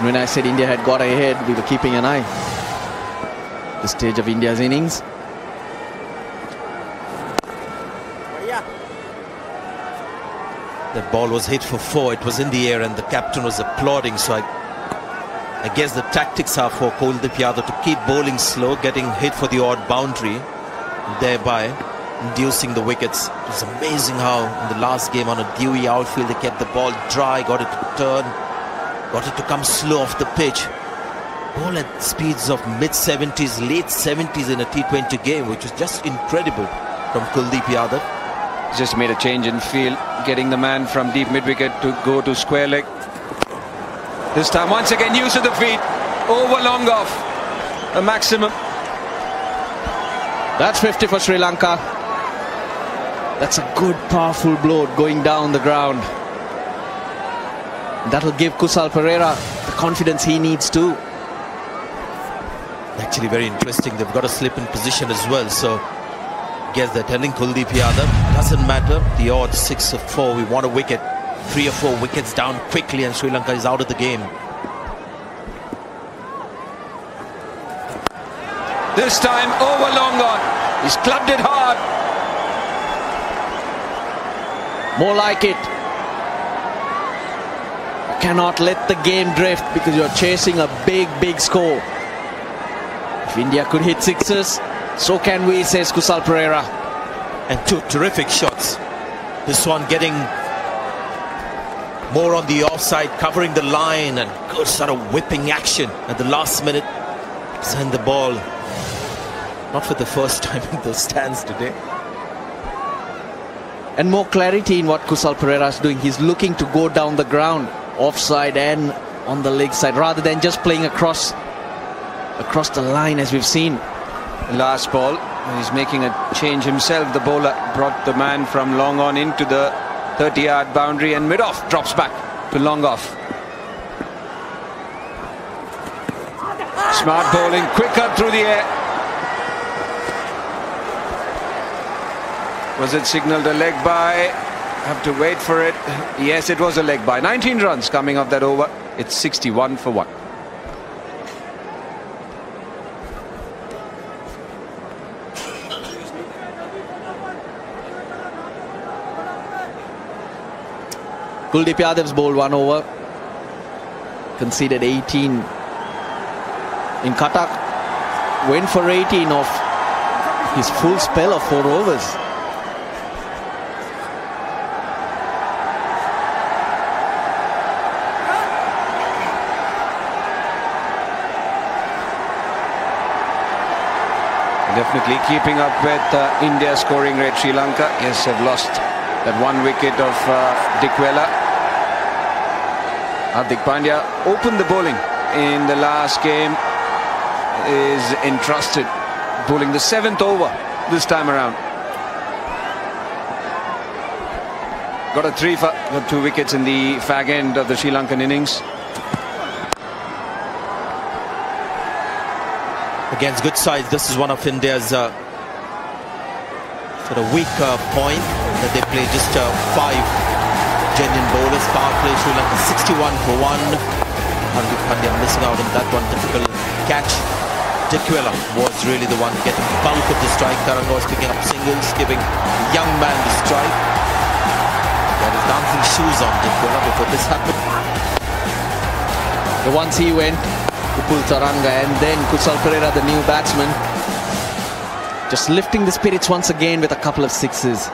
When I said India had got ahead, we were keeping an eye. The stage of India's innings. That ball was hit for 4. It was in the air and the captain was applauding. So I guess the tactics are for Kuldeep Yadav to keep bowling slow, getting hit for the odd boundary, thereby inducing the wickets. It was amazing how in the last game on a dewy outfield they kept the ball dry, got it to turn, got it to come slow off the pitch. Ball at speeds of mid-70s, late 70s in a T20 game, which was just incredible from Kuldeep Yadav. Just made a change in field, getting the man from deep mid-wicket to go to square leg. This time once again use of the feet, over long off, a maximum. That's 50 for Sri Lanka. That's a good powerful blow going down the ground. That'll give Kusal Perera the confidence he needs too. Actually very interesting, they've got a slip in position as well, so I guess they're telling Kuldeep Yadav, doesn't matter, the odd 6 or 4, we want a wicket. 3 or 4 wickets down quickly and Sri Lanka is out of the game. This time over long on, he's clubbed it hard. More like it. You cannot let the game drift because you're chasing a big score. If India could hit sixes, so can we, says Kusal Perera. And 2 terrific shots. This one getting more on the offside, covering the line, and good sort of whipping action at the last minute. Send the ball, not for the first time in the stands today. And more clarity in what Kusal Perera is doing. He's looking to go down the ground, offside and on the leg side, rather than just playing across the line as we've seen. Last ball, he's making a change himself. The bowler brought the man from long on into the 30-yard boundary, and mid-off drops back to long off. Smart bowling, quicker through the air. Was it signalled a leg by? Have to wait for it. Yes, it was a leg by. 19 runs coming off that over. It's 61 for 1. Kuldeep Yadav's bowled 1 over, conceded 18 in Cuttack, went for 18 off his full spell of 4 overs. Definitely keeping up with India's scoring rate. Sri Lanka, yes, have lost that 1 wicket of Dickwella. Hardik Pandya opened the bowling in the last game, is entrusted bowling the 7th over this time around. Got a 3 for, got 2 wickets in the fag end of the Sri Lankan innings. Against good sides, this is one of India's sort of weak point, that they play just 5 genuine bowlers. Power play, Sri Lanka 61 for 1. Hardik Pandya missing out on that one, difficult catch. Dickwella was really the one getting bulk of the strike. Taranga was picking up singles, giving young man the strike. He had his dancing shoes on, Dickwella, before this happened. The once he went, Upul Taranga, and then Kusal Perera, the new batsman, just lifting the spirits once again with a couple of sixes.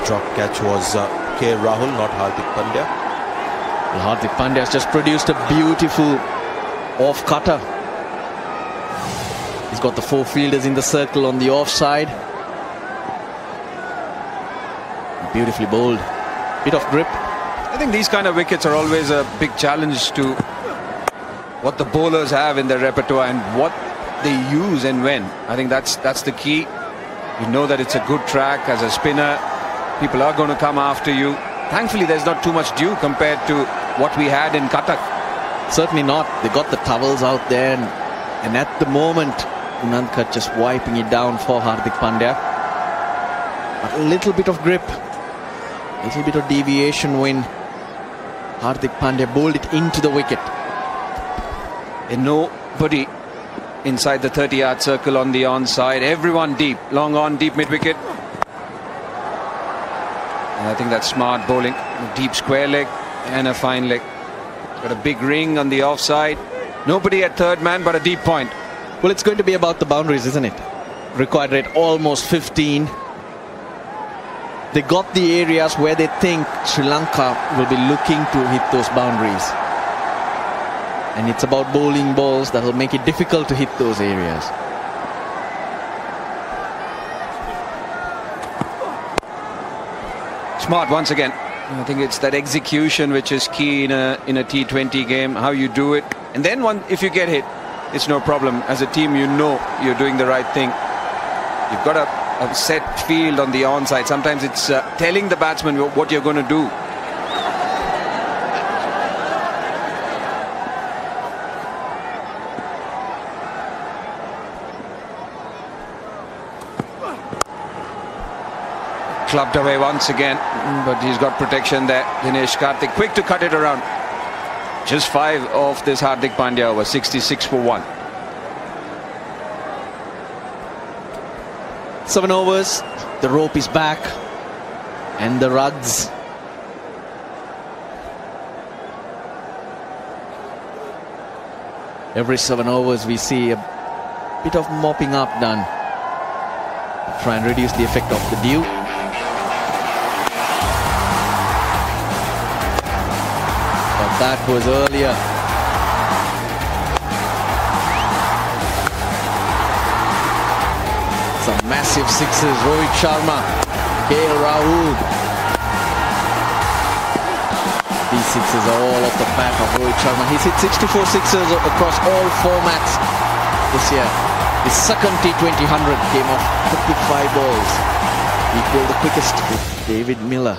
Drop catch was K. Rahul, not Hardik Pandya. Well, Hardik Pandya has just produced a beautiful off cutter. He's got the 4 fielders in the circle on the offside. Beautifully bowled. Bit of grip. I think these kind of wickets are always a big challenge to what the bowlers have in their repertoire and what they use and when. I think that's the key. You know that it's a good track. As a spinner, people are going to come after you. Thankfully, there's not too much due compared to what we had in Cuttack. Certainly not. They got the towels out there, and at the moment, Unadkat just wiping it down for Hardik Pandya. But a little bit of grip, a little bit of deviation when Hardik Pandya bowled it into the wicket. And nobody inside the 30-yard circle on the onside. Everyone deep, long on, deep mid-wicket. And I think that's smart bowling. A deep square leg and a fine leg. Got a big ring on the offside. Nobody at third man, but a deep point. Well, it's going to be about the boundaries, isn't it? Required rate almost 15. They got the areas where they think Sri Lanka will be looking to hit those boundaries. And it's about bowling balls that will make it difficult to hit those areas. Smart once again. I think it's that execution which is key in a T20 game, how you do it. And then if you get hit, it's no problem. As a team, you know you're doing the right thing. You've got a set field on the onside. Sometimes it's telling the batsman what you're going to do. Clubbed away once again, but he's got protection there. Dinesh Karthik quick to cut it around. Just 5 of this Hardik Pandya over, 66 for 1. 7 overs, the rope is back, and the runs. Every 7 overs we see a bit of mopping up done to try and reduce the effect of the dew. But that was earlier. Some massive sixes. Rohit Sharma, KL Rahul. These sixes are all off the bat of Rohit Sharma. He's hit 64 sixes across all formats this year. His second T20 100 came off 55 balls. Equal the quickest with David Miller.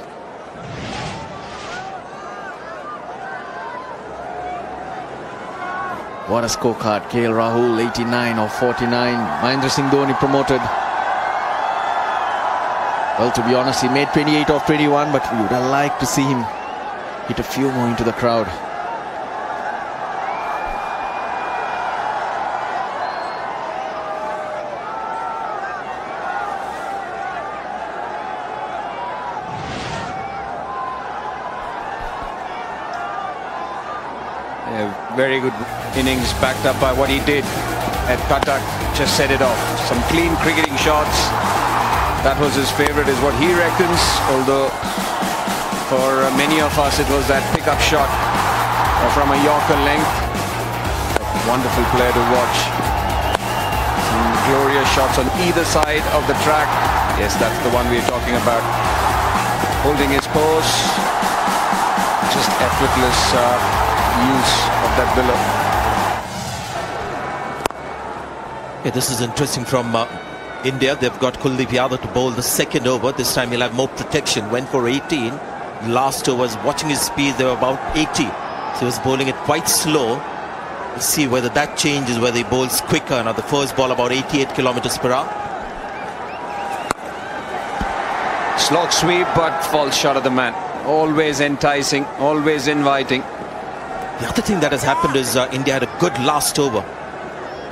What a scorecard. KL Rahul 89 of 49. Mahendra Singh Dhoni promoted. Well, to be honest, he made 28 of 21, but we would have liked to see him hit a few more into the crowd. Very good innings backed up by what he did at Cuttack. Just set it off. Some clean cricketing shots. That was his favourite, is what he reckons. Although for many of us it was that pickup shot from a Yorker length. A wonderful player to watch. Some glorious shots on either side of the track. Yes, that's the one we're talking about. Holding his pose. Just effortless use of that billow. Yeah, this is interesting from India. They've got Kuldeep Yadav to bowl the second over. This time he'll have more protection. Went for 18. Last over, was watching his speed. They were about 80. So he was bowling it quite slow. We'll see whether that changes, whether he bowls quicker. Now the first ball about 88 kilometers per hour. Slog sweep, but falls short of the man. Always enticing, always inviting. The other thing that has happened is India had a good last over.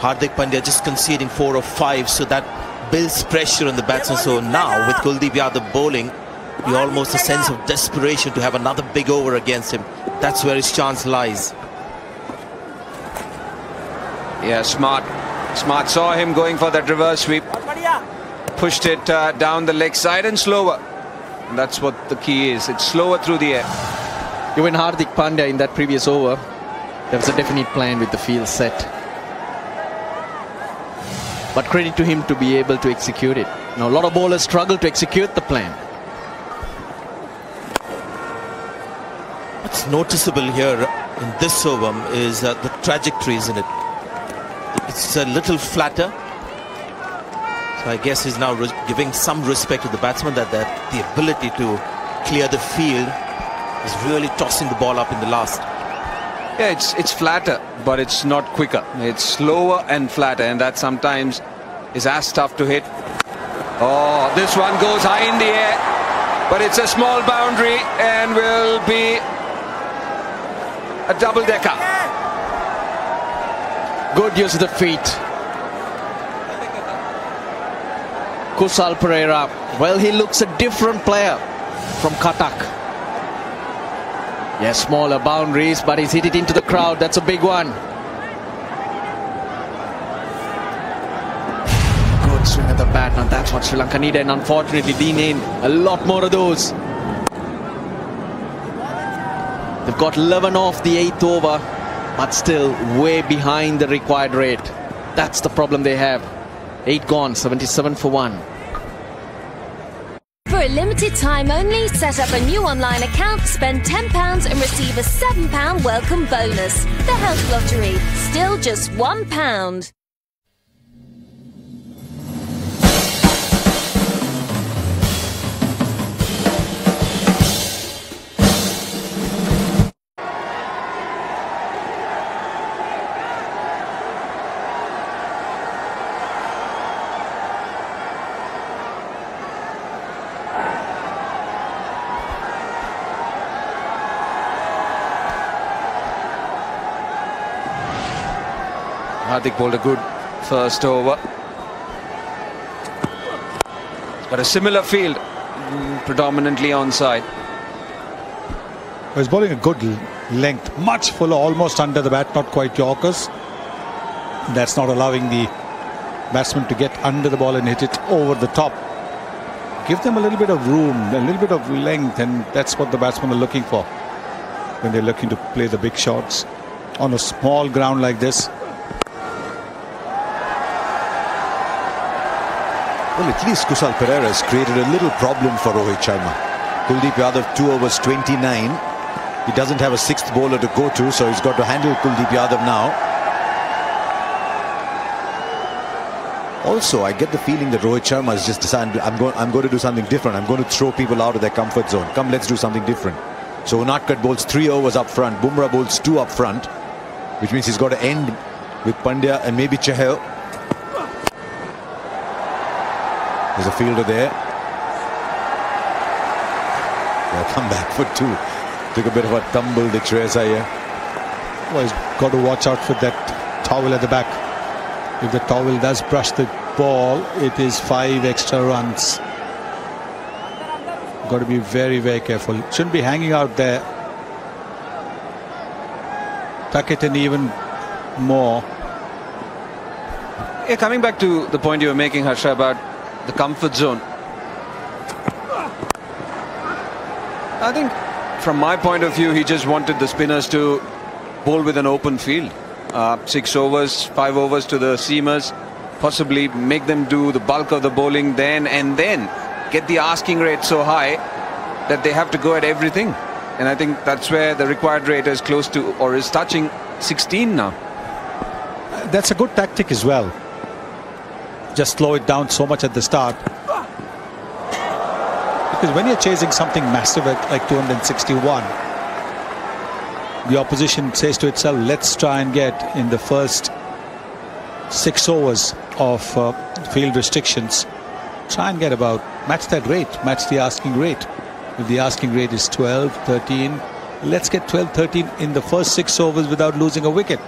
Hardik Pandya just conceding 4 or 5, so that builds pressure on the batsman. So now with Kuldeep Yadav bowling, you almost a sense of desperation to have another big over against him. That's where his chance lies. Yeah, Smart saw him going for that reverse sweep. Pushed it down the leg side and slower. And that's what the key is. It's slower through the air. Even Hardik Pandya in that previous over, there was a definite plan with the field set. But credit to him to be able to execute it. Now a lot of bowlers struggle to execute the plan. What's noticeable here in this over is the trajectory, isn't it? It's a little flatter. So I guess he's now giving some respect to the batsman, that the ability to clear the field is really tossing the ball up in the last. Yeah, it's flatter, but it's not quicker. It's slower and flatter, and that sometimes is as tough to hit Oh, this one goes high in the air, but it's a small boundary and will be a double-decker. Good use of the feet. Kusal Perera. Well, he looks a different player from Cuttack. Yes, smaller boundaries, but he's hit it into the crowd. That's a big one. Good swing at the bat. Now that's what Sri Lanka needed, and unfortunately, Dean Hain, a lot more of those. They've got 11 off the 8th over, but still way behind the required rate. That's the problem they have. 8 gone, 77 for 1. For a limited time only, set up a new online account, spend £10 and receive a £7 welcome bonus. The Health Lottery, still just £1. Hardik bowled a good first over. Got a similar field, predominantly onside. He's bowling a good length, much fuller, almost under the bat, not quite Yorkers. That's not allowing the batsman to get under the ball and hit it over the top. Give them a little bit of room, a little bit of length, and that's what the batsmen are looking for when they're looking to play the big shots on a small ground like this. Well, at least Kusal Perera has created a little problem for Rohit Sharma. Kuldeep Yadav 2 overs 29. He doesn't have a 6th bowler to go to, so he's got to handle Kuldeep Yadav now. Also, I get the feeling that Rohit Sharma has just decided, I'm going to do something different. I'm going to throw people out of their comfort zone. Come, let's do something different. So Unadkat bowls 3 overs up front. Bumrah bowls 2 up front, which means he's got to end with Pandya and maybe Chahal. There's a fielder there. They'll come back for 2. Took a bit of a tumble, Shreyas Iyer. Well, he's got to watch out for that towel at the back. If the towel does brush the ball, it is 5 extra runs. Got to be very, very careful. Shouldn't be hanging out there. Tuck it in even more. Yeah, coming back to the point you were making, Harsha, about the comfort zone. I think from my point of view, he just wanted the spinners to bowl with an open field. 6 overs, 5 overs to the seamers, possibly make them do the bulk of the bowling then, and then get the asking rate so high that they have to go at everything. And I think that's where the required rate is close to, or is touching 16 now. That's a good tactic as well. Just slow it down so much at the start. Because when you're chasing something massive like 261, the opposition says to itself, let's try and get in the first 6 overs of field restrictions, try and get about, match that rate, match the asking rate. If the asking rate is 12, 13, let's get 12, 13 in the first 6 overs without losing a wicket.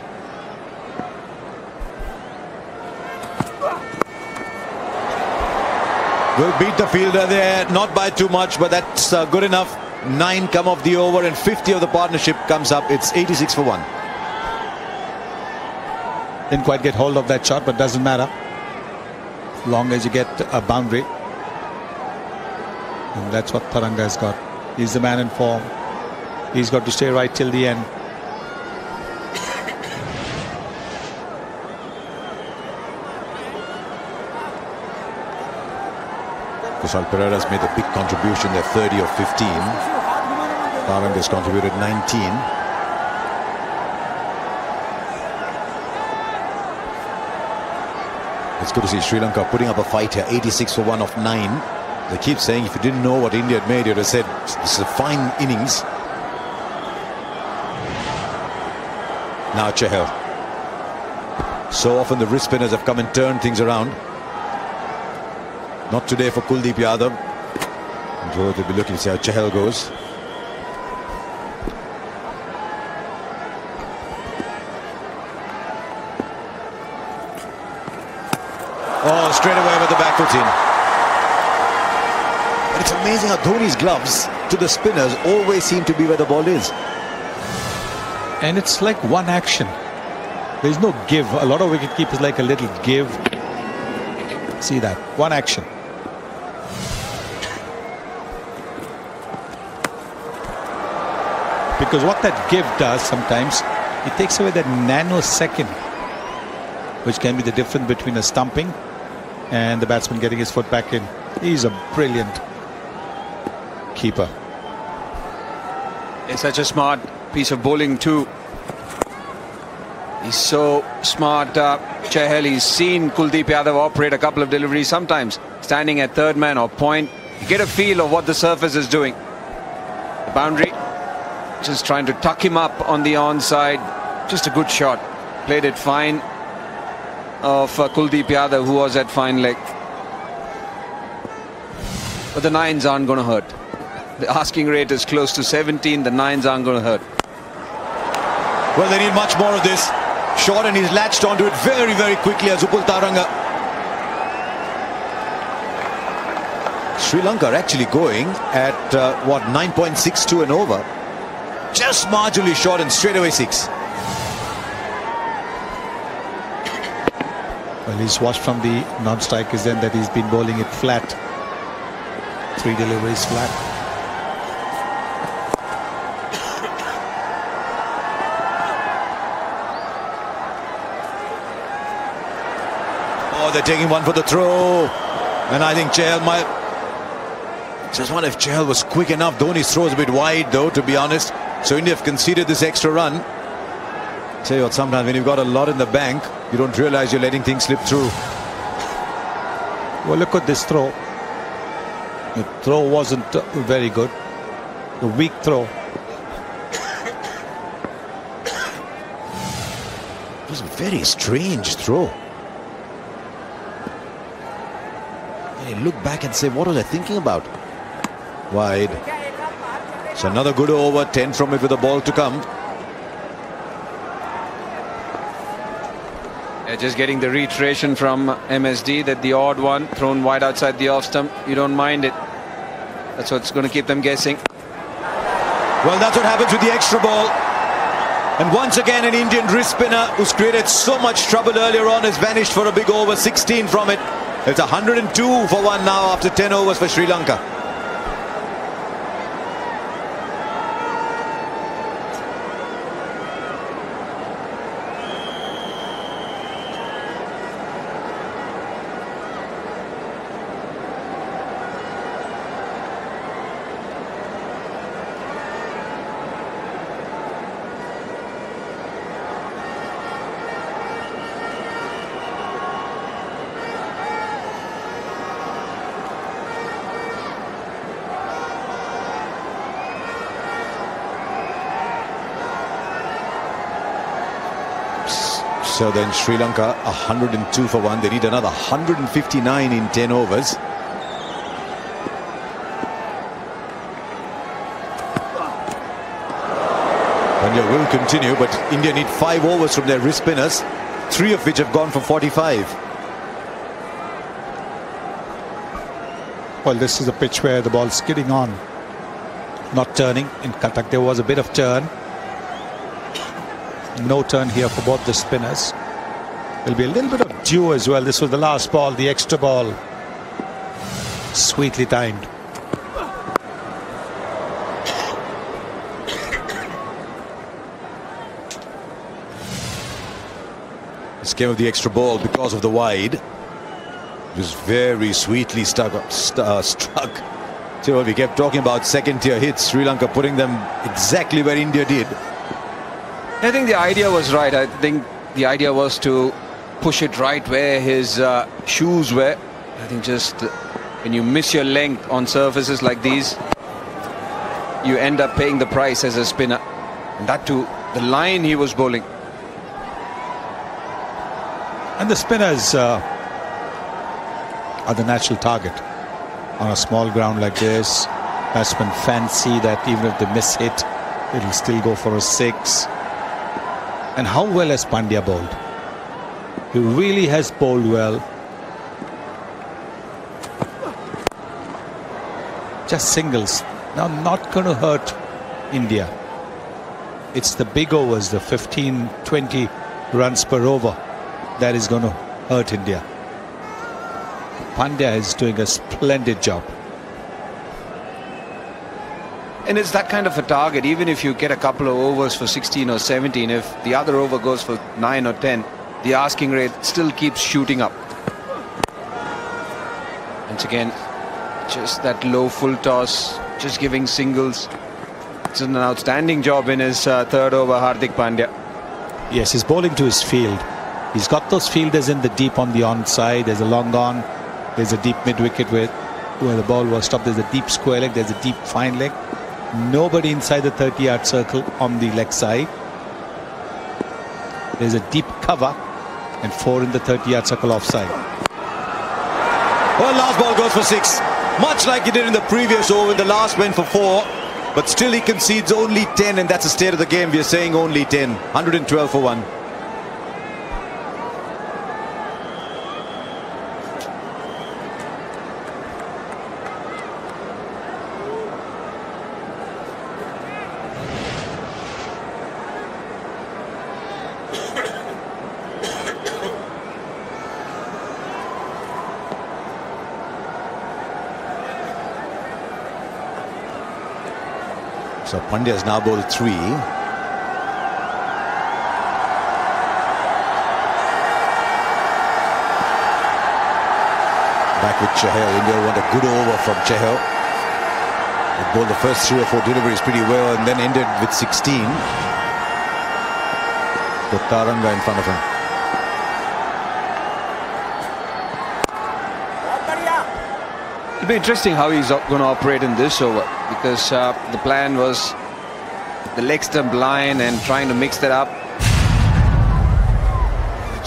Will beat the fielder there, not by too much, but that's good enough. 9 come off the over and 50 of the partnership comes up. It's 86 for 1. Didn't quite get hold of that shot, but doesn't matter. As long as you get a boundary. And that's what Taranga has got. He's the man in form. He's got to stay right till the end. Kusal Perera's made a big contribution there, 30 or 15. Taranga has contributed 19. It's good to see Sri Lanka putting up a fight here, 86 for 1 of 9. They keep saying if you didn't know what India had made, you'd have said this is a fine innings. Now Chahal. So often the wrist spinners have come and turned things around. Not today for Kuldeep Yadav. Joe will be looking to see how Chahal goes. Oh, straight away with the back foot in. But it's amazing how Dhoni's gloves to the spinners always seem to be where the ball is. And it's like one action. There's no give. A lot of wicket keepers like a little give. See that? One action. Because what that give does sometimes, it takes away that nanosecond, which can be the difference between a stumping and the batsman getting his foot back in. He's a brilliant keeper. It's such a smart piece of bowling too. He's so smart, Chahal. He's seen Kuldeep Yadav operate a couple of deliveries, sometimes standing at third man or point. You get a feel of what the surface is doing. The boundary, just trying to tuck him up on the onside. Just a good shot. Played it fine of Kuldeep Yadav, who was at fine leg. But the nines aren't going to hurt. The asking rate is close to 17. The nines aren't going to hurt. Well, they need much more of this. Shot, and he's latched onto it very, very quickly as Upul Taranga. Sri Lanka are actually going at, 9.62 and over. Just marginally short and straight away 6. Well, he's watched from the non-strikers then that he's been bowling it flat. 3 deliveries flat. Oh, they're taking one for the throw. And I think Chahal might... Just wonder if Chahal was quick enough. Dhoni's throw is a bit wide though, to be honest. So India have conceded this extra run. Tell you what, sometimes when you've got a lot in the bank, you don't realize you're letting things slip through. Well, look at this throw. The throw wasn't very good. A weak throw. It was a very strange throw. And you look back and say, what was I thinking about? Wide. So another good over, 10 from it with the ball to come. Yeah, just getting the reiteration from MSD that the odd one thrown wide outside the off stump, you don't mind it. That's what's going to keep them guessing. Well, that's what happens with the extra ball. And once again, an Indian wrist spinner who's created so much trouble earlier on has vanished for a big over, 16 from it. It's 102 for 1 now after 10 overs for Sri Lanka. So then Sri Lanka 102 for 1. They need another 159 in 10 overs. Pandya will continue, but India need 5 overs from their wrist spinners, 3 of which have gone for 45. Well, this is a pitch where the ball's skidding on, not turning. In Cuttack, there was a bit of turn. No turn here for both the spinners. There'll be a little bit of dew as well. This was the last ball, the extra ball. Sweetly timed. This came of the extra ball because of the wide. It was very sweetly struck. So we kept talking about second tier hits. Sri Lanka putting them exactly where India did. I think the idea was right. I think the idea was to push it right where his shoes were. I think just when you miss your length on surfaces like these, you end up paying the price as a spinner. And that too, the line he was bowling. And the spinners are the natural target. On a small ground like this, batsmen fancy that even if they miss hit, it'll still go for a 6. And how well has Pandya bowled? He really has bowled well. Just singles. Now not going to hurt India. It's the big overs, the 15-20 runs per over, that is going to hurt India. Pandya is doing a splendid job. And it's that kind of a target. Even if you get a couple of overs for 16 or 17, if the other over goes for 9 or 10, the asking rate still keeps shooting up. Once again, just that low full toss, just giving singles. It's an outstanding job in his third over, Hardik Pandya. Yes, he's bowling to his field. He's got those fielders in the deep on the onside. There's a long on. There's a deep mid-wicket where the ball was stopped. There's a deep square leg. There's a deep fine leg. Nobody inside the 30-yard circle on the leg side. There's a deep cover and 4 in the 30-yard circle offside. Well, last ball goes for 6. Much like he did in the previous over. The last went for 4. But still he concedes only 10, and that's the state of the game. We are saying only 10. 112 for 1. So Pandya has now bowled 3. Back with Chahal. India want a good over from Chahal. They bowled the first 3 or 4 deliveries pretty well and then ended with 16. The Taranga in front of him. It'll be interesting how he's going to operate in this over, because the plan was the leg stump line and trying to mix that up.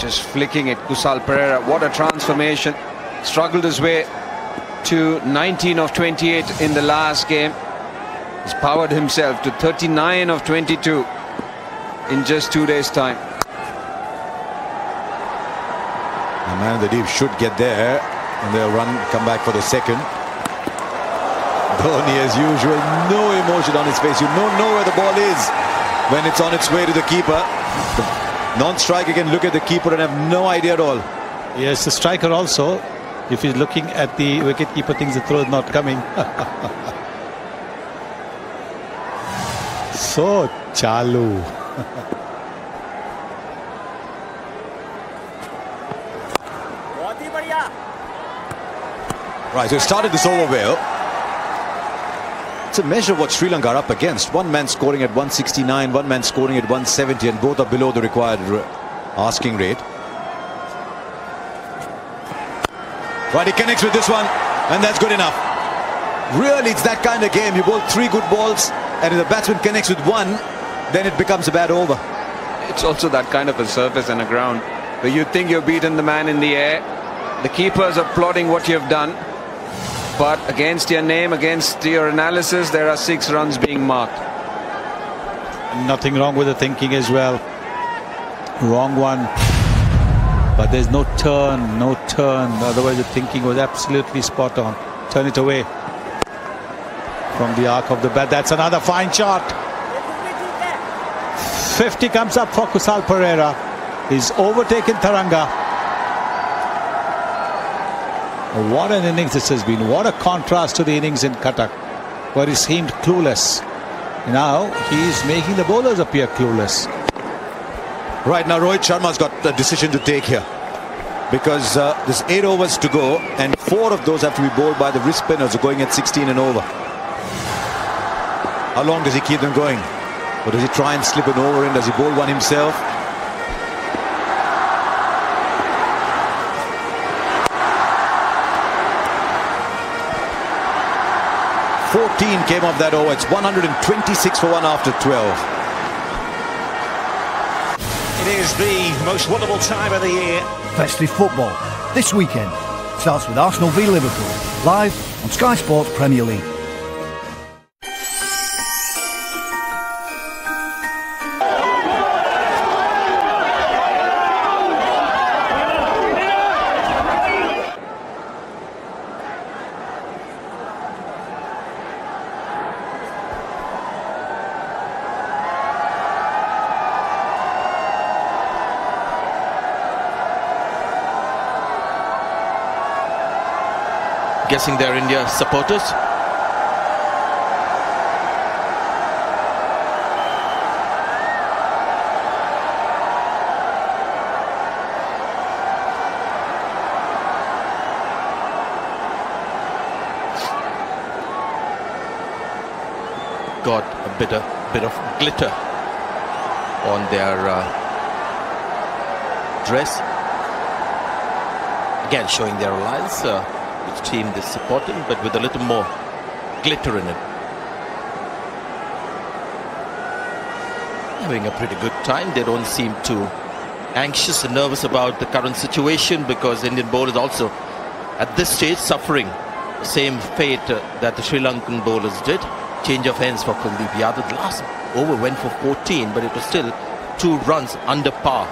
Just flicking it, Kusal Perera. What a transformation. Struggled his way to 19 of 28 in the last game. He's powered himself to 39 of 22 in just 2 days' time. The man in the deep should get there, and they'll come back for the second. Dhoni, as usual, no emotion on his face. You don't know where the ball is when it's on its way to the keeper. The non-striker can look at the keeper and have no idea at all. Yes, the striker also, if he's looking at the wicket-keeper, thinks the throw is not coming. So chalu. Right, so he started this over well. It's a measure of what Sri Lanka are up against. One man scoring at 169, one man scoring at 170, and both are below the required asking rate. Right, he connects with this one, and that's good enough. Really, it's that kind of game. You bowl 3 good balls, and if the batsman connects with 1, then it becomes a bad over. It's also that kind of a surface and a ground where you think you've beaten the man in the air. The keepers are applauding what you've done. But against your name, against your analysis, there are 6 runs being marked. Nothing wrong with the thinking as well. Wrong one. But there's no turn, no turn. Otherwise, the thinking was absolutely spot on. Turn it away from the arc of the bat. That's another fine shot. 50 comes up for Kusal Perera. He's overtaken Taranga. What an innings this has been. What a contrast to the innings in Cuttack, where he seemed clueless. Now he's making the bowlers appear clueless. Right, now Rohit Sharma's got a decision to take here, because there's 8 overs to go, and 4 of those have to be bowled by the wrist spinners who are going at 16 and over. How long does he keep them going? Or does he try and slip an over in? Does he bowl one himself? Came off that over. It's 126 for 1 after 12. It is the most wonderful time of the year. Festive football this weekend starts with Arsenal v Liverpool, live on Sky Sports Premier League. Guessing they're India supporters. Got a bit of glitter on their dress. Again, showing their alliance. Which team they're supporting, but with a little more glitter in it. Having a pretty good time. They don't seem too anxious and nervous about the current situation, because Indian bowlers also at this stage suffering the same fate that the Sri Lankan bowlers did. Change of hands for Kuldeep Yadav. The last over went for 14, but it was still 2 runs under par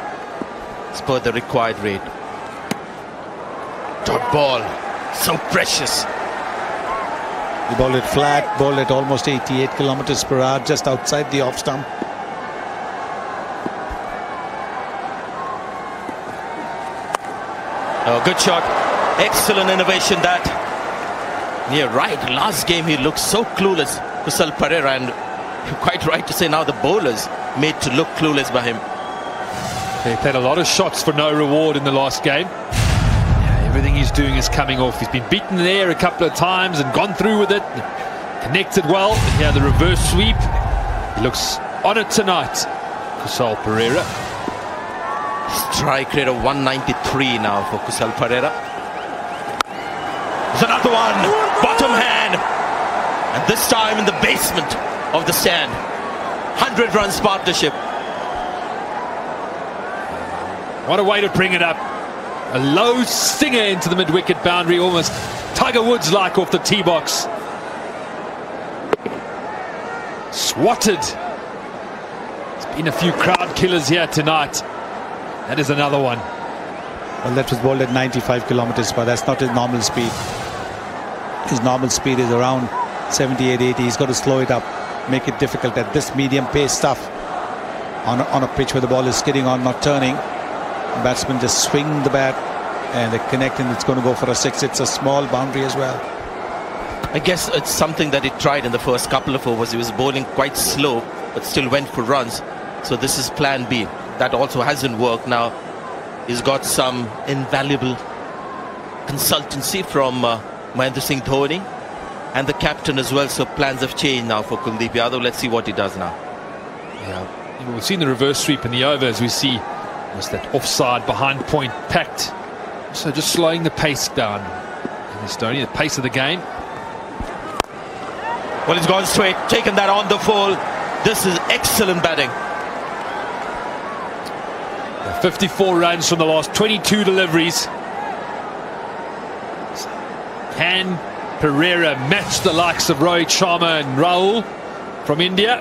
as per the required rate. Dot ball. So precious. He bowled it flat, bowled it almost 88 kilometers per hour, just outside the off stump. Oh, good shot. Excellent innovation that. Yeah, right. Last game he looked so clueless, Kusal Perera, and you're quite right to say now the bowlers made to look clueless by him. He played a lot of shots for no reward in the last game. Everything he's doing is coming off. He's been beaten there a couple of times and gone through with it. Connected well. Here the reverse sweep. He looks on it tonight. Kusal Perera. Strike rate of 193 now for Kusal Perera. There's another one. Bottom hand. And this time in the basement of the stand. 100 runs partnership. What a way to bring it up. A low stinger into the mid-wicket boundary, almost Tiger Woods-like off the tee box. Swatted. There's been a few crowd killers here tonight. That is another one. Well, that was bowled at 95 kilometers per hour. That's not his normal speed. His normal speed is around 78, 80. He's got to slow it up, make it difficult at this medium pace stuff. On a pitch where the ball is skidding on, not turning. Batsmen just swing the bat and they connect, and it's going to go for a 6. It's a small boundary as well. I guess it's something that he tried in the first couple of overs. He was bowling quite slow but still went for runs. So this is plan B. That also hasn't worked. Now he's got some invaluable consultancy from Mahendra Singh Dhoni and the captain as well. So plans have changed now for Kuldeep Yadav. Let's see what he does now. Yeah, we've seen the reverse sweep in the over, as we see. Was that offside behind point packed. So just slowing the pace down. And Dhoni, the pace of the game. Well, he's gone straight, taken that on the full. This is excellent batting. 54 runs from the last 22 deliveries. Can Perera match the likes of Rohit Sharma and Rahul from India?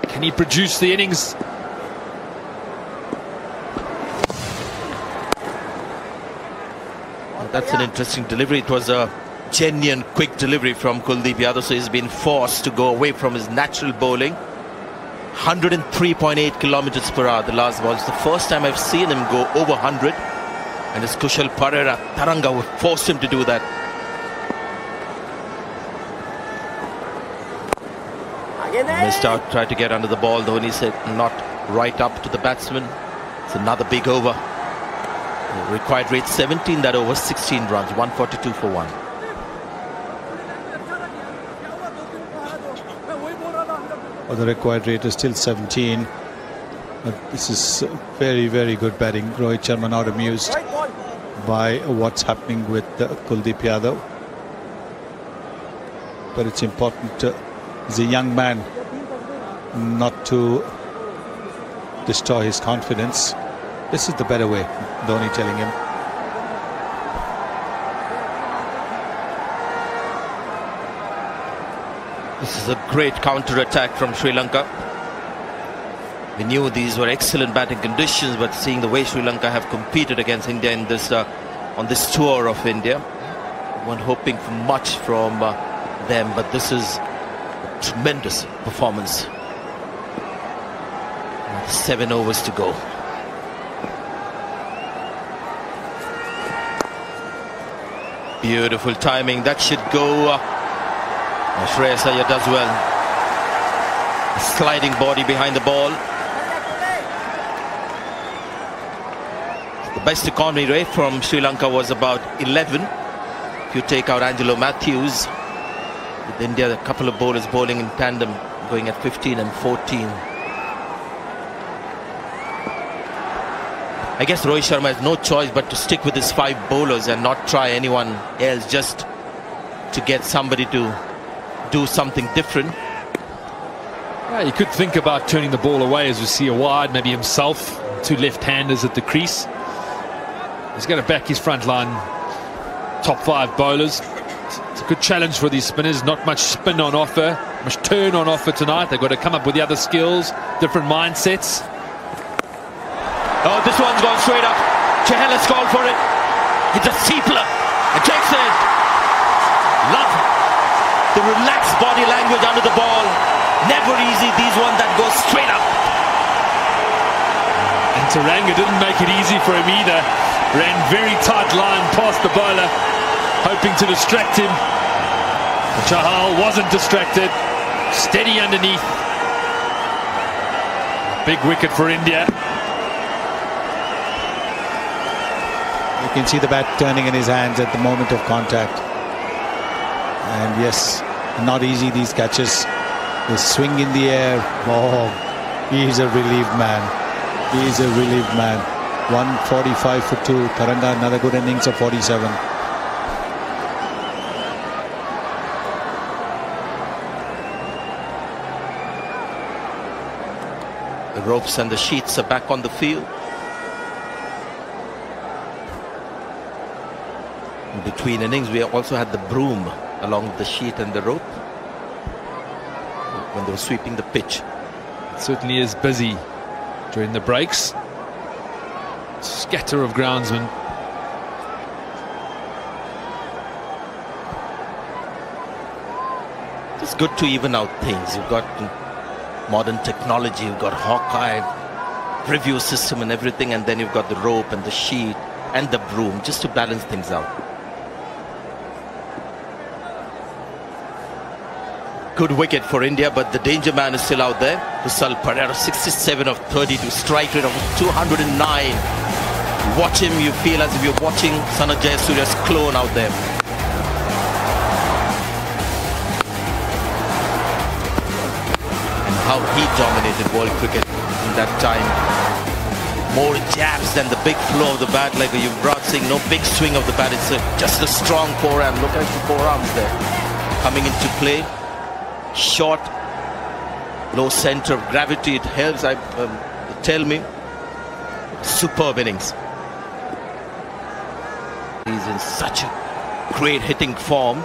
Can he produce the innings? That's an interesting delivery. It was a genuine quick delivery from Kuldeep Yadav, so he's been forced to go away from his natural bowling. 103.8 kilometers per hour the last ball. It's the first time I've seen him go over 100, and it's Kusal Perera. Taranga forced him to do that. Missed out, tried to get under the ball. Dhoni said not right up to the batsman. It's another big over. Required rate 17, that over 16 runs, 142 for 1. Well, the required rate is still 17. But this is very, very good batting. Rohit Sharma not amused by what's happening with Kuldeep Yadav. But it's important as a young man not to destroy his confidence. This is the better way, Dhoni telling him. This is a great counter-attack from Sri Lanka. We knew these were excellent batting conditions, but seeing the way Sri Lanka have competed against India in this on this tour of India, weren't hoping for much from them, but this is a tremendous performance. 7 overs to go. Beautiful timing. That should go. Shreyas Iyer does well. A sliding body behind the ball. The best economy rate from Sri Lanka was about 11. If you take out Angelo Matthews, with India, a couple of bowlers bowling in tandem, going at 15 and 14. I guess Rohit Sharma has no choice but to stick with his 5 bowlers and not try anyone else, just to get somebody to do something different. Yeah, you could think about turning the ball away, as we see a wide, maybe himself, 2 left-handers at the crease. He's going to back his front line, top 5 bowlers. It's a good challenge for these spinners. Not much spin on offer, much turn on offer tonight. They've got to come up with the other skills, different mindsets. Oh, this one's gone straight up. Chahal has called for it. It's a seepler. It takes it. Love the relaxed body language under the ball. Never easy. These ones that go straight up. And Taranga didn't make it easy for him either. Ran very tight line past the bowler, hoping to distract him. But Chahal wasn't distracted. Steady underneath. Big wicket for India. You can see the bat turning in his hands at the moment of contact. And yes, not easy, these catches. The swing in the air. Oh, he is a relieved man. He is a relieved man. 145 for 2. Taranga, another good innings of 47. The ropes and the sheets are back on the field. In between innings, we also had the broom along with the sheet and the rope when they were sweeping the pitch. It certainly is busy during the breaks. Scatter of groundsmen. It's good to even out things. You've got modern technology, you've got Hawkeye review system and everything, and then you've got the rope and the sheet and the broom just to balance things out. Good wicket for India, but the danger man is still out there. Kusal Perera, 67 of 32, strike rate of 209. Watch him, you feel as if you're watching Sanat Jayasuriya's clone out there. And how he dominated world cricket in that time. More jabs than the big flow of the bat, like Yuvraj Singh. No big swing of the bat, it's just a strong forearm. Look at the forearms there coming into play. Short, low center of gravity, it helps. Tell me, superb innings. He's in such a great hitting form.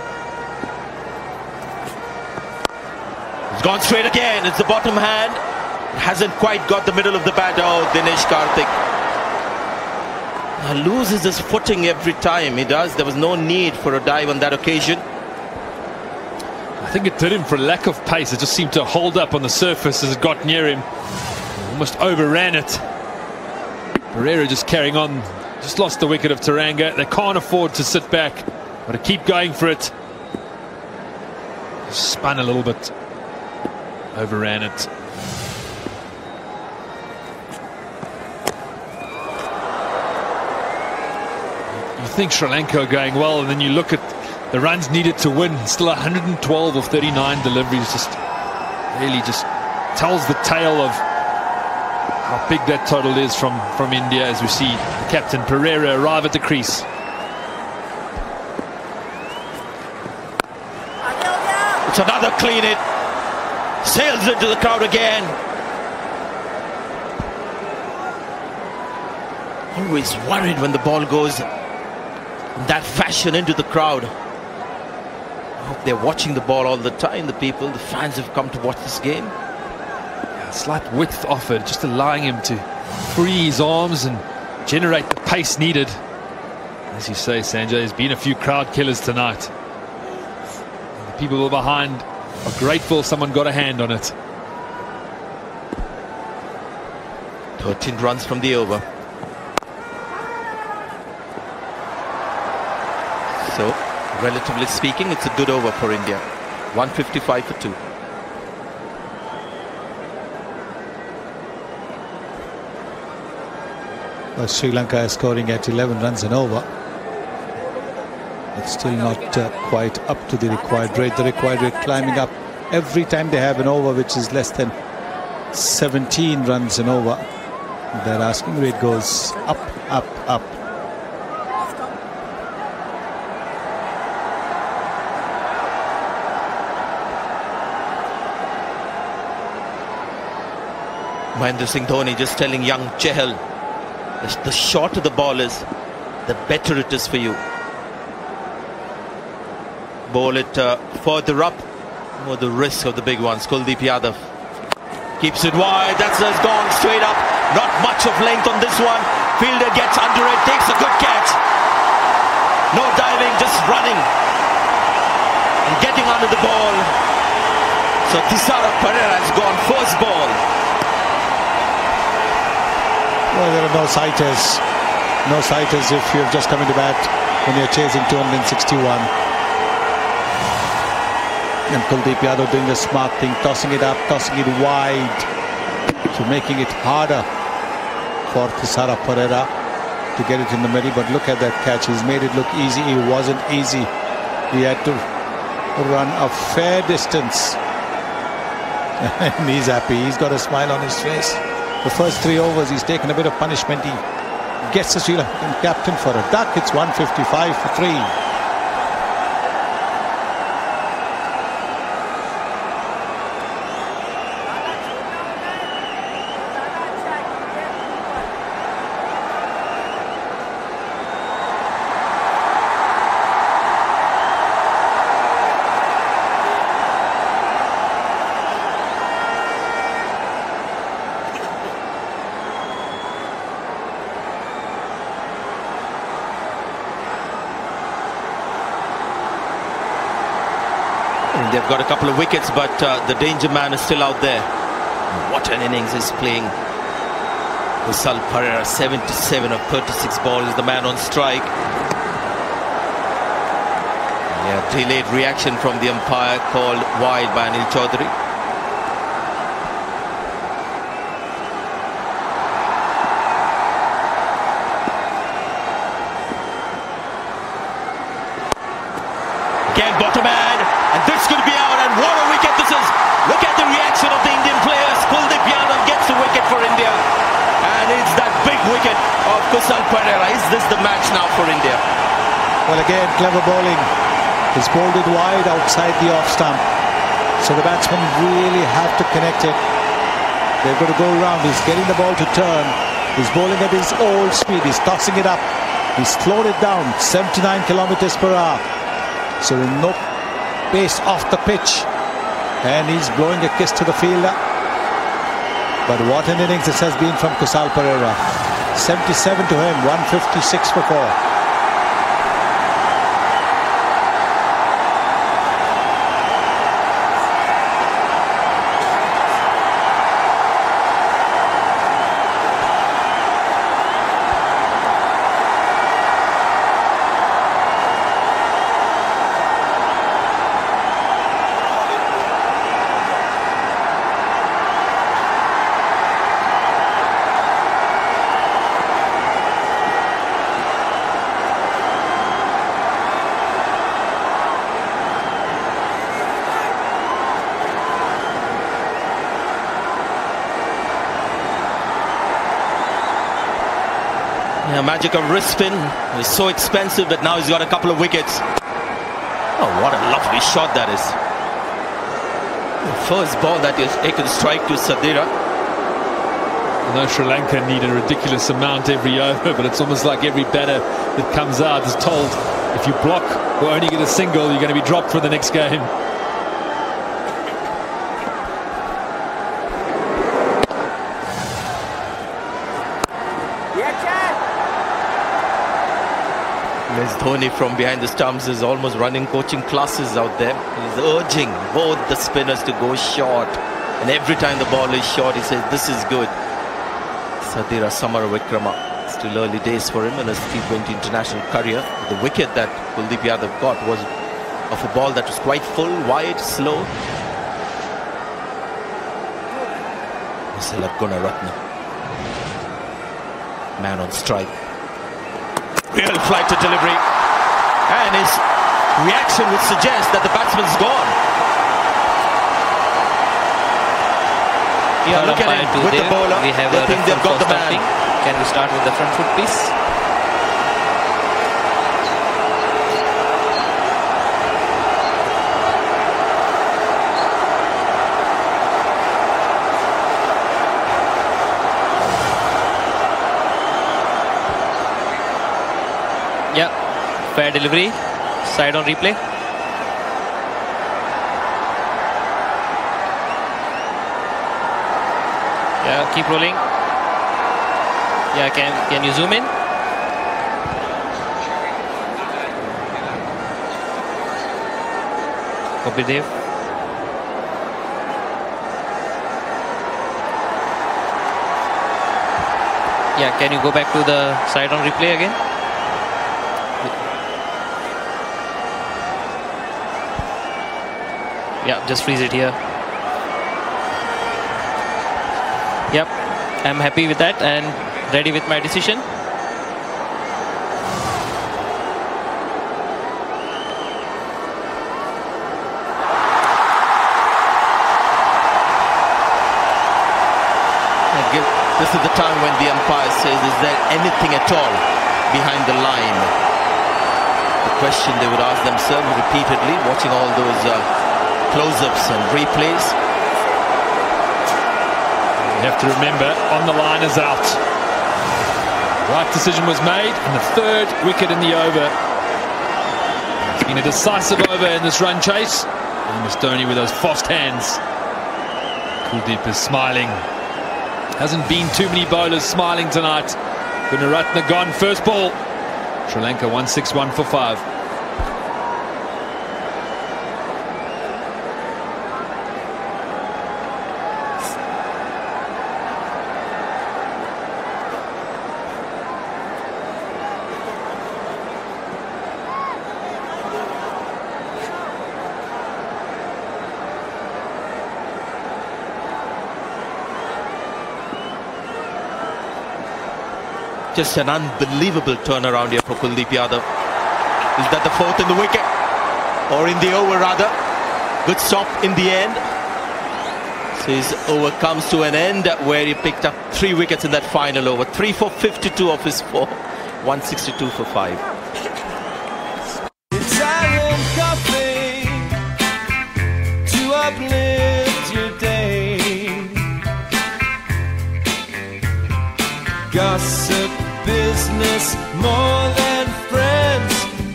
It's gone straight again. It's the bottom hand. It hasn't quite got the middle of the bat. Oh, Dinesh Karthik loses his footing every time he does. There was no need for a dive on that occasion. I think it did him for lack of pace. It just seemed to hold up on the surface as it got near him. Almost overran it. Pereira just carrying on. Just lost the wicket of Taranga. They can't afford to sit back. Got to keep going for it. Just spun a little bit. Overran it. You think Sri Lanka are going well, and then you look at the runs needed to win. Still 112 of 39 deliveries. Just really just tells the tale of how big that total is from India, as we see the captain Pereira arrive at the crease. It's another clean hit. Sails into the crowd again. Always worried when the ball goes in that fashion into the crowd. hope they're watching the ball all the time, the people, the fans have come to watch this game. Yeah, slight width offered, just allowing him to free his arms and generate the pace needed. As you say, Sanjay, there's been a few crowd killers tonight. The people behind are grateful someone got a hand on it. 13 runs from the over. So, relatively speaking, it's a good over for India. 155 for 2. Well, Sri Lanka is scoring at 11 runs and over. It's still not quite up to the required rate. The required rate climbing up every time they have an over which is less than 17 runs and over. Their asking rate goes up, up, up. Mahendra Singh Dhoni just telling young Chahal, the shorter the ball is, the better it is for you. Bowl it further up, more the risk of the big ones. Kuldeep Yadav keeps it wide. That's just gone straight up. Not much of length on this one. Fielder gets under it, takes a good catch. No diving, just running and getting under the ball. So Thisara Perera has gone first ball. Well, there are no sighters. No sighters if you've just come into bat when you're chasing 261. And Kuldeep Yadav doing the smart thing, tossing it up, tossing it wide, so making it harder for Thisara Perera to get it in the middle. But look at that catch. He's made it look easy. It wasn't easy. He had to run a fair distance. And he's happy. He's got a smile on his face. The first 3 overs, he's taken a bit of punishment. He gets the Sri Lankan captain for a duck. It's 155 for 3. They've got a couple of wickets, but the danger man is still out there. What an innings he's playing. Kusal Perera, 77 of 36 balls, is the man on strike. Yeah, delayed reaction from the umpire, called wide by Anil Chaudhary. Again, bottom hand. And this could be out, and what a wicket this is. Look at the reaction of the Indian players. Kuldeep Yadav gets the wicket for India. And it's that big wicket of Kusal Perera. Is this the match now for India? Well, again, clever bowling. He's bowled it wide outside the off stump. So the batsmen really have to connect it. They've got to go around. He's getting the ball to turn. He's bowling at his old speed. He's tossing it up. He's slowed it down, 79 kilometers per hour. So no pace off the pitch, and he's blowing a kiss to the fielder. But what an innings this has been from Kusal Perera. 77 to him, 156 for 4. Yeah, magic of wrist spin is so expensive that now he's got a couple of wickets. Oh, what a lovely shot that is. The first ball that is taken strike to Sadira. I know Sri Lanka need a ridiculous amount every over, but it's almost like every batter that comes out is told, if you block or only get a single, you're going to be dropped for the next game. There's Dhoni from behind the stumps is almost running coaching classes out there. He's urging both the spinners to go short. And every time the ball is short, he says, this is good. Sadira Samaravikrama. Still early days for him in his T20 international career. The wicket that Kuldeep Yadav got was of a ball that was quite full, wide, slow. Mr. Gunaratne. Man on strike. Real flight to delivery, and his reaction would suggest that the batsman's gone. Yeah, look at him with the bowler. We have they think they've got the man. Can we start with the front foot, please? Yeah, fair delivery, side on replay. Yeah, keep rolling. Yeah, can you zoom in? Copy, Dave. Yeah, can you go back to the side on replay again? Yeah, just freeze it here. Yep, I'm happy with that and ready with my decision. This is the time when the umpire says, is there anything at all behind the line? The question they would ask themselves repeatedly, watching all those close-ups and replays. You have to remember, on the line is out. The right decision was made, and the third wicket in the over. It's been a decisive over in this run chase. And Dhoni with those fast hands. Kuldeep is smiling. Hasn't been too many bowlers smiling tonight. Gunaratne gone, first ball. Sri Lanka 161 for 5. Just an unbelievable turnaround here for Kuldeep Yadav. Is that the fourth in the wicket? Or in the over rather? Good stop in the end. So his over comes to an end where he picked up 3 wickets in that final over. 3 for 52 of his 4. 162 for 5. Italian coffee to uplift your day. Gossip, business, more than friends.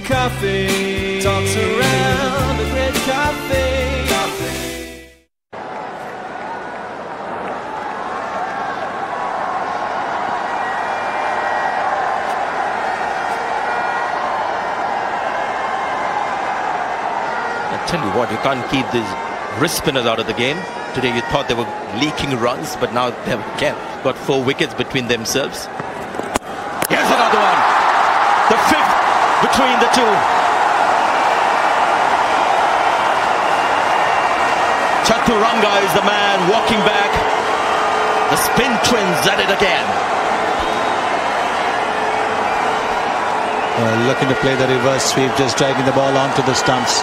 Coffee talks around a great coffee. I tell you what, you can't keep these wrist spinners out of the game. Today you thought they were leaking runs, but now they've got 4 wickets between themselves. Here's another one. The 5th between the two. Chaturanga is the man walking back. The spin twins at it again. Looking to play the reverse sweep, just dragging the ball onto the stumps.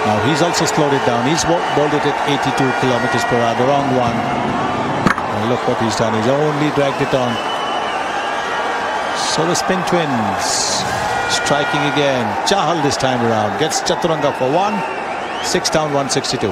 Now he's also slowed it down. He's bowled it at 82 kilometers per hour, the wrong one. And look what he's done. He's only dragged it on. So the spin twins striking again. Chahal this time around gets Chaturanga for 1. 6 down, 162.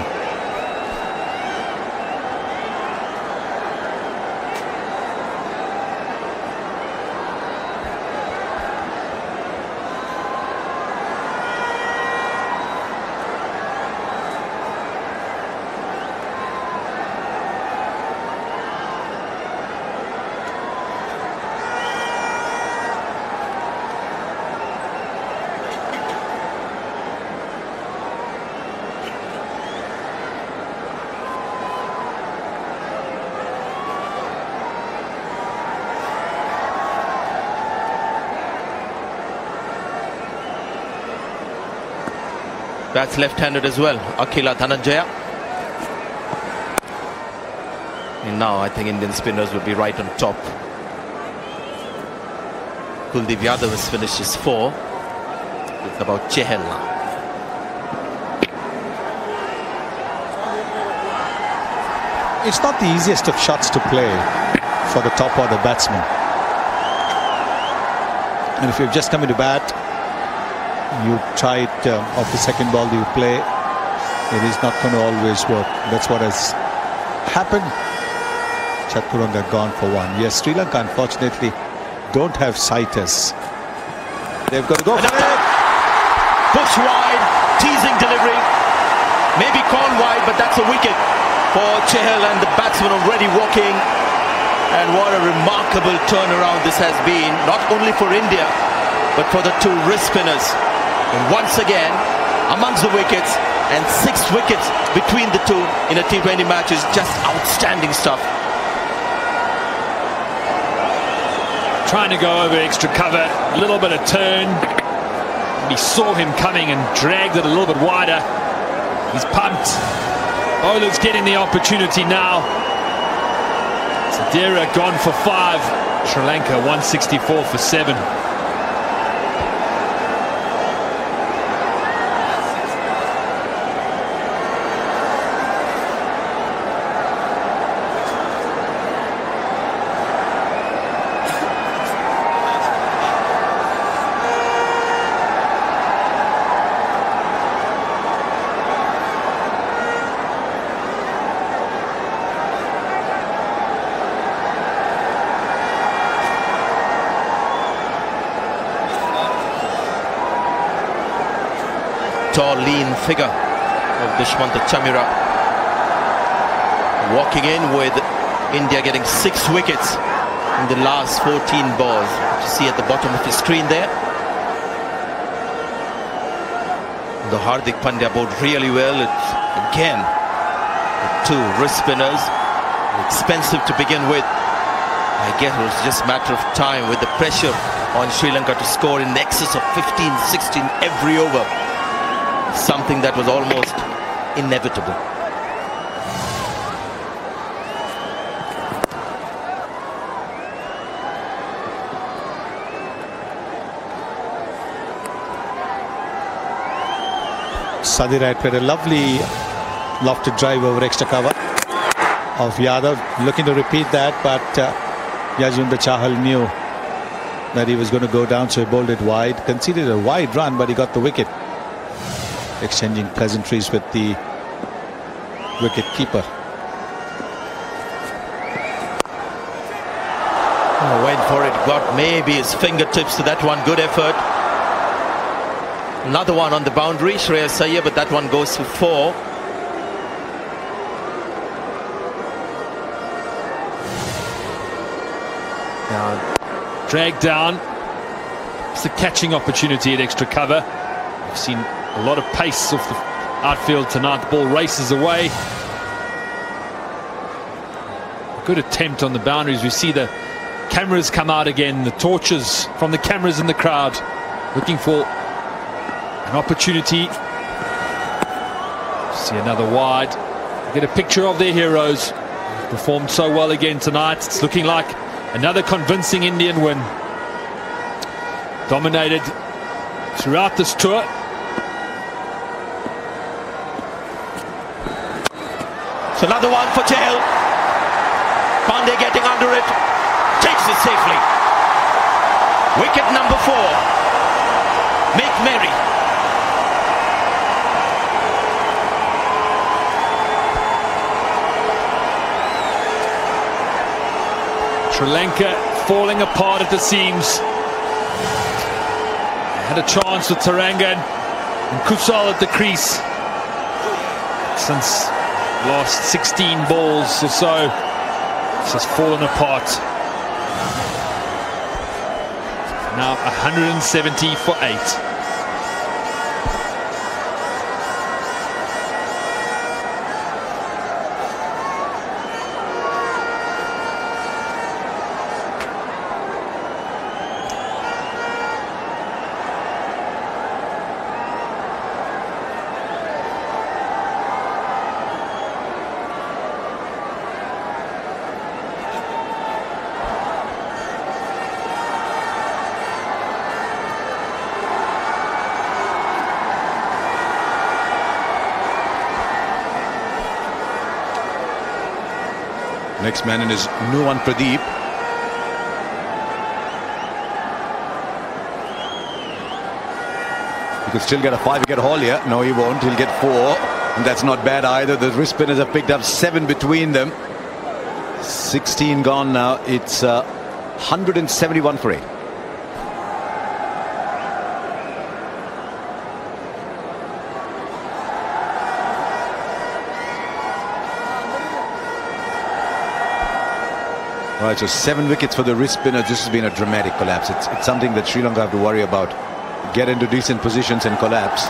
That's left-handed as well, Akila Dhananjaya. And now I think Indian spinners will be right on top. Kuldeep Yadav has finished his 4. It's about Chahal now. It's not the easiest of shots to play for the top order batsman. And if you've just come into bat, you try it off the second ball you play, it is not going to always work. That's what has happened. Chaturanga gone for 1. Yes, Sri Lanka unfortunately don't have sighters. They've got to go for it. Push wide, teasing delivery. Maybe called wide, but that's a wicket for Chahal, and the batsman already walking. And what a remarkable turnaround this has been, not only for India, but for the 2 wrist spinners. And once again, amongst the wickets, and 6 wickets between the 2 in a T20 match is just outstanding stuff. Trying to go over extra cover, a little bit of turn. He saw him coming and dragged it a little bit wider. He's pumped. Bowler's getting the opportunity now. Sadira gone for 5. Sri Lanka 164 for 7. Tall, lean figure of Dushmantha Chameera walking in with India getting 6 wickets in the last 14 balls. You see at the bottom of the screen there. The Hardik Pandya bowled really well. It's again 2 wrist spinners, expensive to begin with. I guess it was just a matter of time with the pressure on Sri Lanka to score in excess of 15, 16 every over. Something that was almost inevitable. Sadira had played a lovely lofted drive over extra cover of Yadav, looking to repeat that, but Yuzvendra Chahal knew that he was going to go down, so he bowled it wide, conceded a wide run, but he got the wicket. Exchanging pleasantries with the wicket keeper. Oh, went for it, got maybe his fingertips to that one. Good effort. Another one on the boundary, Shreyas Iyer, but that one goes for 4. Now dragged down. It's a catching opportunity at extra cover. We've seen a lot of pace off the outfield tonight. The ball races away. A good attempt on the boundaries. We see the cameras come out again. The torches from the cameras in the crowd, looking for an opportunity. See another wide. Get a picture of their heroes. Performed so well again tonight. It's looking like another convincing Indian win. Dominated throughout this tour. It's another one for Chahal. Pandey getting under it. Takes it safely. Wicket number 4. Make merry. Sri Lanka falling apart at the seams. Had a chance with Tarangan and Kusal at the crease. Since last 16 balls or so, it's just fallen apart. Now 170 for 8. Next man in is Nuwan Pradeep. He could still get a 5-wicket haul here. No, he won't. He'll get 4. And that's not bad either. The wrist spinners have picked up 7 between them. 16 gone now. It's 171 for 8. Right, so 7 wickets for the wrist spinners. This has been a dramatic collapse. It's something that Sri Lanka have to worry about. Get into decent positions and collapse.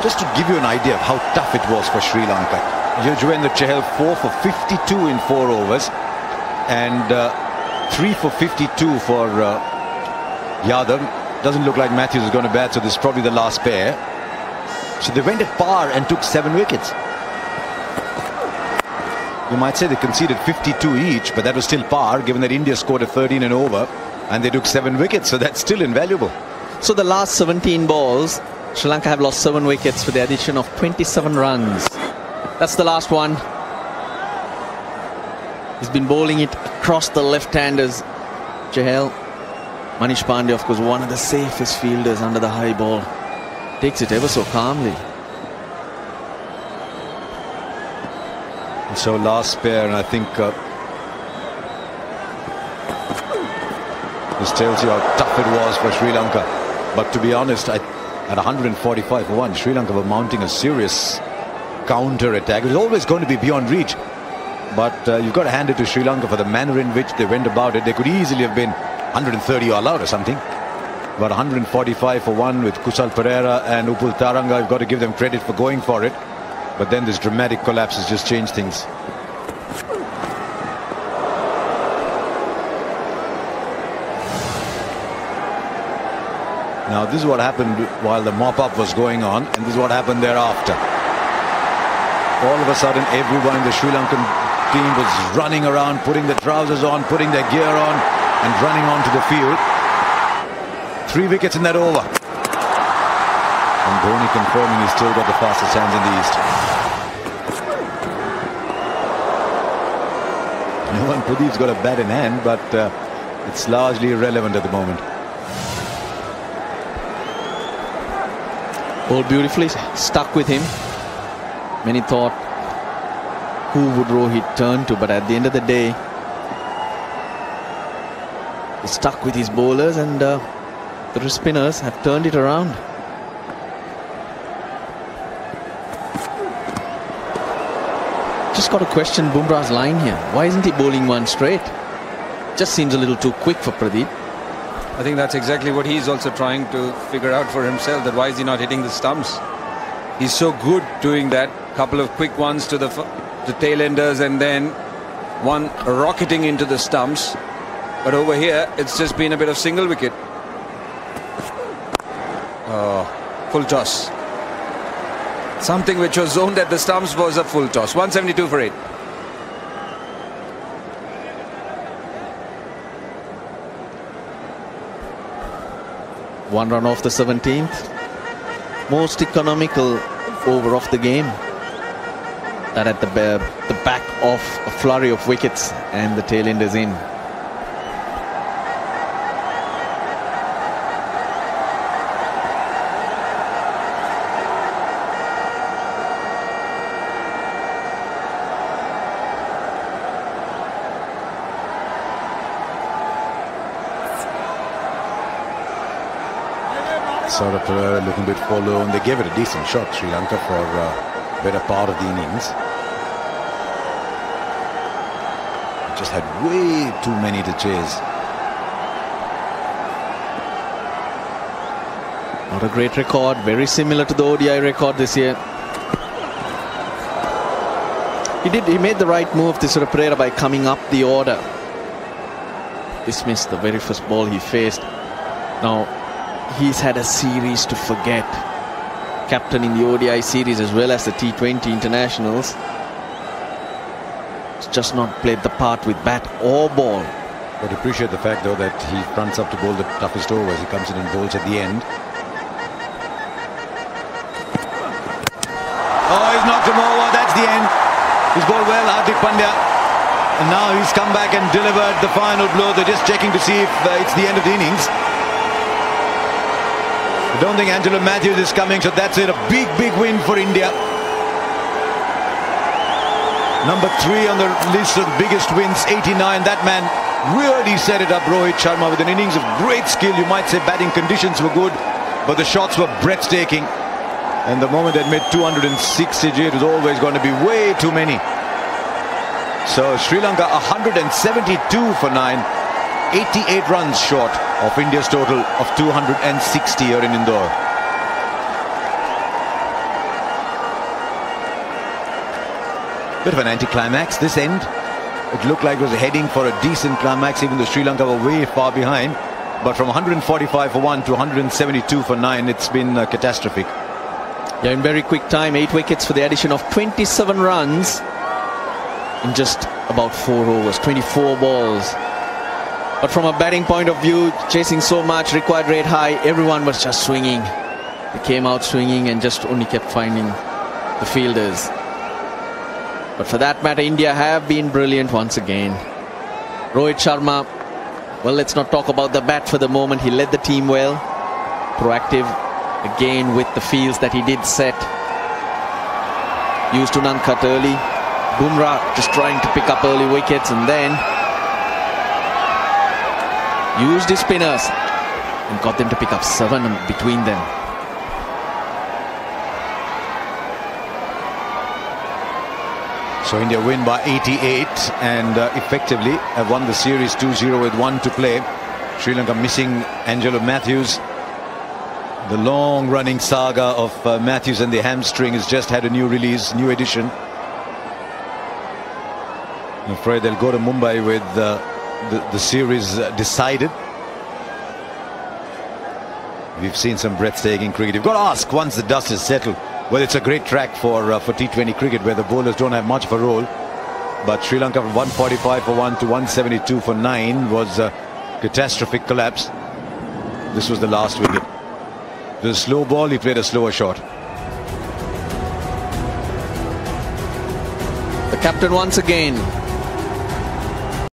Just to give you an idea of how tough it was for Sri Lanka. Yuzvendra Chahal 4 for 52 in 4 overs and 3 for 52 for Yadav. Doesn't look like Matthews is going to bat, so this is probably the last pair. So they went at par and took 7 wickets. You might say they conceded 52 each, but that was still par, given that India scored a 13 and over, and they took 7 wickets, so that's still invaluable. So the last 17 balls, Sri Lanka have lost 7 wickets for the addition of 27 runs. That's the last one. He's been bowling it across the left-handers. Chahal. Manish Pandey, of course, one of the safest fielders under the high ball. Takes it ever so calmly. And so last pair, and I think this tells you how tough it was for Sri Lanka. But to be honest, at 145 for 1, Sri Lanka were mounting a serious counter-attack. It was always going to be beyond reach. But you've got to hand it to Sri Lanka for the manner in which they went about it. They could easily have been 130 all out or something. But 145 for 1 with Kusal Perera and Upul Taranga. You've got to give them credit for going for it. But then this dramatic collapse has just changed things. Now this is what happened while the mop-up was going on, and this is what happened thereafter. All of a sudden everyone in the Sri Lankan team was running around, putting their trousers on, putting their gear on, and running onto the field. 3 wickets in that over. And Dhoni confirming he's still got the fastest hands in the East. Nuwan Pradeep's got a bat in hand, but it's largely irrelevant at the moment. Bowled beautifully, stuck with him. Many thought who would Rohit turn to, but at the end of the day, he stuck with his bowlers, and the spinners have turned it around. Just got to question Bumrah's line here. Why isn't he bowling one straight? Just seems a little too quick for Pradeep. I think that's exactly what he's also trying to figure out for himself, that why is he not hitting the stumps? He's so good doing that. Couple of quick ones to the tail enders and then one rocketing into the stumps. But over here, it's just been a bit of single wicket. Full toss. Something which was zoned at the stumps was a full toss. 172 for 8. One run off the 17th. Most economical over of the game. That at the back of a flurry of wickets, and the tail end is in. Saurabh Perera looking a bit forlorn. They gave it a decent shot, Sri Lanka, for a better part of the innings. Just had way too many to chase. Not a great record, very similar to the ODI record this year. He made the right move, this Perera, by coming up the order. Dismissed the very first ball he faced. Now, he's had a series to forget. Captain in the ODI series as well as the T20 internationals. just not played the part with bat or ball. But appreciate the fact though that he fronts up to bowl the toughest overs. He comes in and bowls at the end. Oh, he's knocked him over. That's the end. He's bowled well, Hardik Pandya. And now he's come back and delivered the final blow. They're just checking to see if it's the end of the innings. I don't think Angelo Matthews is coming, so that's it. A big, big win for India. Number 3 on the list of the biggest wins, 89. That man really set it up, Rohit Sharma, with an innings of great skill. You might say batting conditions were good, but the shots were breathtaking. And the moment they made 260, it was always going to be way too many. So Sri Lanka 172 for 9, 88 runs short of India's total of 260 here in Indore. Bit of an anticlimax this end. It looked like it was heading for a decent climax, even though Sri Lanka were way far behind. But from 145 for 1 to 172 for 9, it's been catastrophic. Yeah, in very quick time, 8 wickets for the addition of 27 runs in just about 4 overs, 24 balls. But from a batting point of view, chasing so much, required rate high, everyone was just swinging. They came out swinging and just only kept finding the fielders. But for that matter, India have been brilliant once again. Rohit Sharma, well, let's not talk about the bat for the moment. He led the team well, proactive again with the fields that he did set. Used to none cut early. Bumrah just trying to pick up early wickets, and then used his spinners and got them to pick up 7 between them. So India win by 88 and effectively have won the series 2-0 with 1 to play. Sri Lanka missing Angelo Matthews. The long-running saga of Matthews and the hamstring has just had a new release, new edition. I'm afraid they'll go to Mumbai with the series decided. We've seen some breathtaking cricket. You've got to ask, once the dust is settled, well, it's a great track for T20 cricket where the bowlers don't have much of a role. But Sri Lanka from 145 for 1 to 172 for 9 was a catastrophic collapse. This was the last wicket. The slow ball, he played a slower shot. The captain once again